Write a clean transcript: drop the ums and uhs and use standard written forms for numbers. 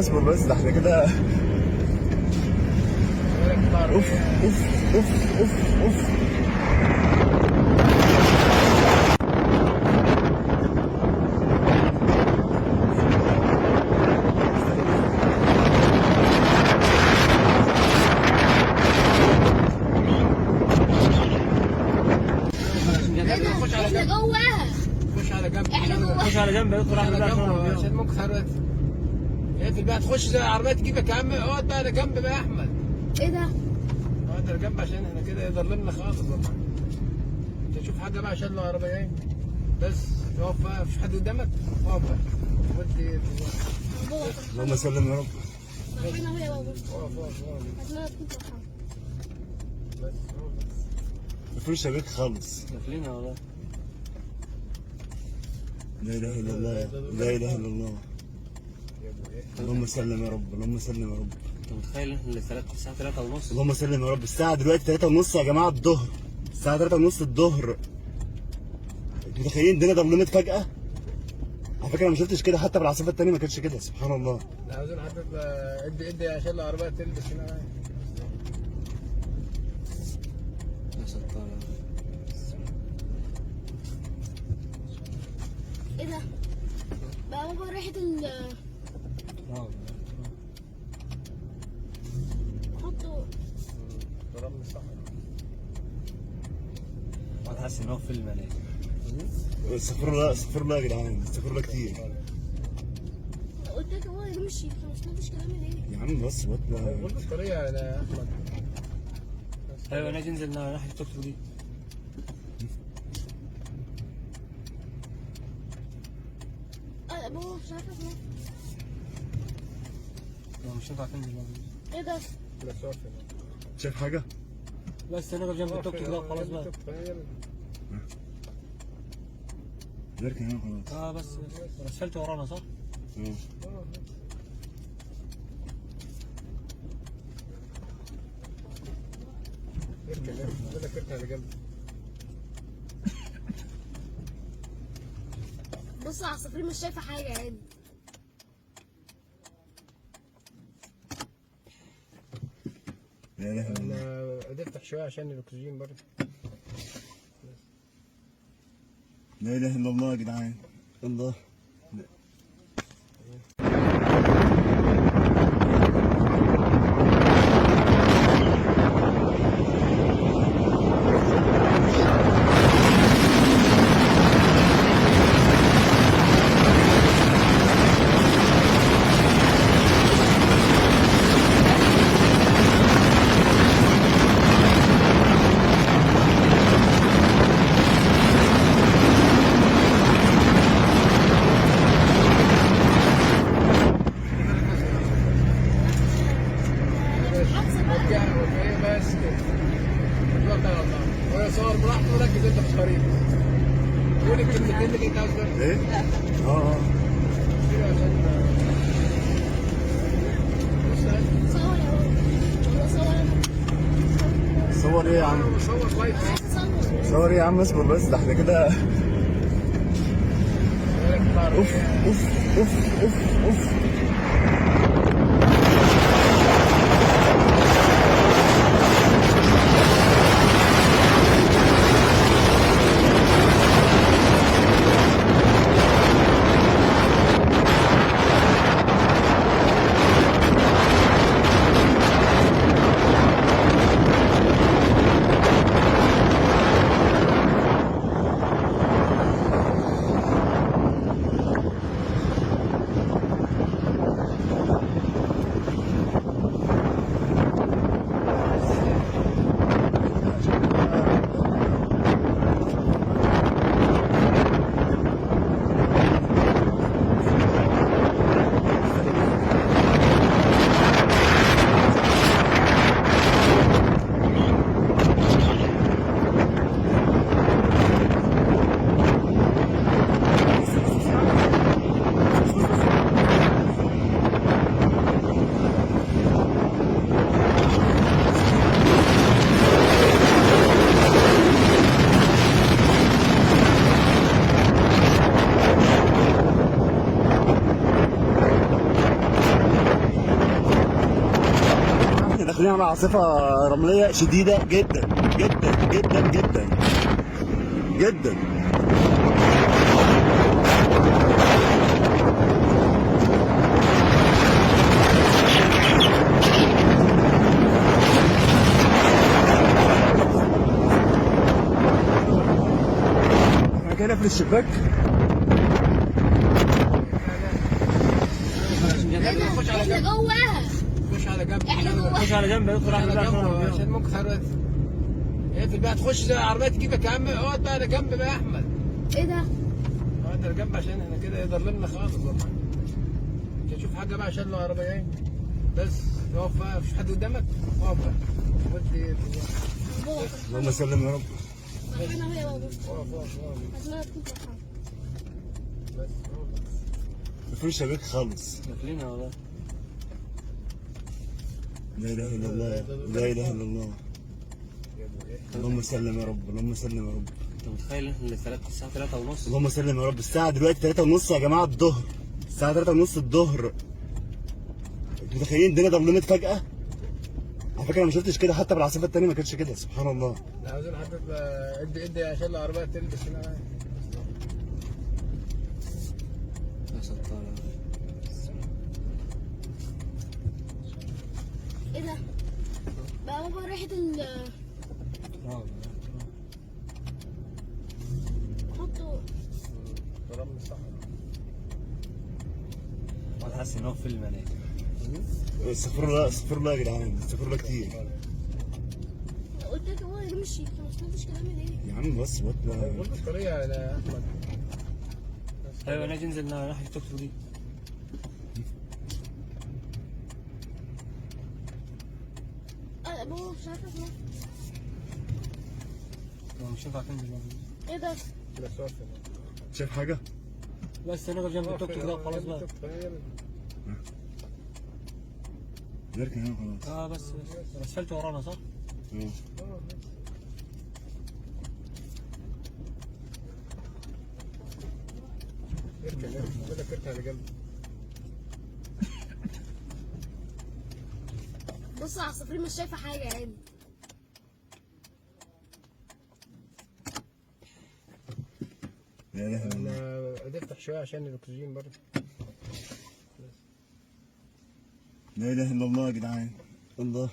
اصبر بس، ده احنا كده. اوف اوف اوف اوف اوف. خش على جنب. جواها. خش على جنب. خش على جنب ادخل على جنب عشان ممكن ثروت. اقفل بقى تخش زي العربيه تجيبك يا عم. اقعد بقى على جنب بقى يا احمد. ايه ده؟ اقعد على جنب عشان احنا كده يضللنا خالص والله. انت تشوف حاجه بقى عشان العربيين. بس اقف بقى، مفيش حد قدامك. اقف بقى. ودي اللهم سلم يا رب. ربنا هو يا بابا. اقف اقف اقف. اتمنى تكون فرحان. بس هو بس. مفيش شبك خالص. داخلين والله. لا اله الا الله، لا اله الا الله. يا ابو ايه؟ اللهم سلم يا رب، اللهم سلم يا رب. انت متخيل احنا الساعه 3:30؟ اللهم سلم يا رب. الساعة دلوقتي 3:30 يا جماعة الظهر. الساعة 3:30 الظهر. انتوا متخيلين الدنيا ضلمت فجأة؟ على فكرة أنا ما شفتش كده، حتى بالعاصفة التانية ما كانتش كده، سبحان الله. لا عاوزين حضرتك ادي عشان العربيه تلبس هنا. يا ستار. ايه ده؟ بقى بابا ريحة حطه. ضرب من الصحراء. انا حاسس ان هو فيلم انا. استغفر الله استغفر الله يا جدعان، استغفر الله كتير. قلت لك هو يمشي، ما سمعتش كلامي ليه؟ يا عم بس بطلع. قول الطريقه يا احمد. ايوه ناجي ننزل ناحيه التوك توك دي. بابا مش عارفة اسمها. لا مش هينفع تنزل دلوقتي. ايه ده؟ لا صافي. شايف حاجة؟ بس نقف جنب التوك توك ده خلاص بقى. نركن هنا خلاص. بس اسفلت ورانا صح؟ اركن بقول لك اركن على جنب. بص على الصفرين مش شايفة حاجة يعني. لا اله الا الله. انا افتح شويه عشان الاكسجين برضه. لا اله الا الله يا جدعان. الله. بس كده. توكل على الله. وهي صور براحته وركز انت في الطريق. قول الكلمتين اللي انت عاوز تقولهم. ايه؟ اه عشان صور يا بابا. صور. صور ايه يا عم؟ صور لايف. صور. صور ايه يا عم؟ اصبر بس، ده احنا كده. اوف اوف اوف اوف اوف. داخلين على عاصفه رمليه شديده جدا جدا جدا جدا جدا. احنا كده في الشباك. خش على احنا جنب، جواها. خش على جنب، احنا جواها. خش على جنب ادخل على احمد جنب بقى عشان ممكن حضرتك اقفل بقى تخش زي العربية تجيبك يا عم. اقعد بقى على جنب بقى يا احمد، ايه ده؟ اقعد على جنب عشان احنا كده يضلمنا خالص والله. انت تشوف حاجة بقى عشان العربية جاية. بس اقف بقى، مفيش حد قدامك، اقف بقى. ودي بابا اللهم سلم يا رب. فرحانة يا بابا. اقف اقف اقف اتمنى تكون فرحانة. بس اقف بس. مفيش شباك خالص. داخلين والله. لا اله الا الله، لا اله الا الله. اللهم سلم يا رب، اللهم سلم يا رب. انت متخيل ان الساعه 3 ونص؟ اللهم سلم يا رب. الساعة دلوقتي 3:30 يا جماعة الظهر. الساعة 3:30 الظهر. انتوا متخيلين الدنيا ضلمت فجأة؟ على فكرة أنا ما شفتش كده، حتى بالعاصفة التانية ما كانتش كده، سبحان الله. لا عاوزين حضرتك بقى ادي عشان العربية تلبس هنا. يا ستار. ايه ده؟ بقى بابا ريحة حطوا. رمل الصحراء. انا حاسس ان هو فيلم انا. استغفر الله استغفر الله يا جدعان، استغفر الله كتير. قلت لك هو يمشي، انت ما سمعتش كلامي ليه؟ يا عم بس بطلع. قول الطريقة يا احمد. ايوه ناجي ننزل ناحيه التوك توك دي. بابا مش عارفة اسمها. هو مش ينفع تنزل. ايه ده؟ بس واقف. شايف حاجة؟ بس نقف جنب التوك توك ده وخلاص بقى. نركن هنا خلاص. بس الاسفلت ورانا صح؟ اركن بقول لك اركن على جنب. بص على الصفرين مش شايفة حاجة يعني. لا اله الا الله. انا قدرت افتح شوية عشان الاكسجين برضه. لا اله الا الله يا جدعان. الله.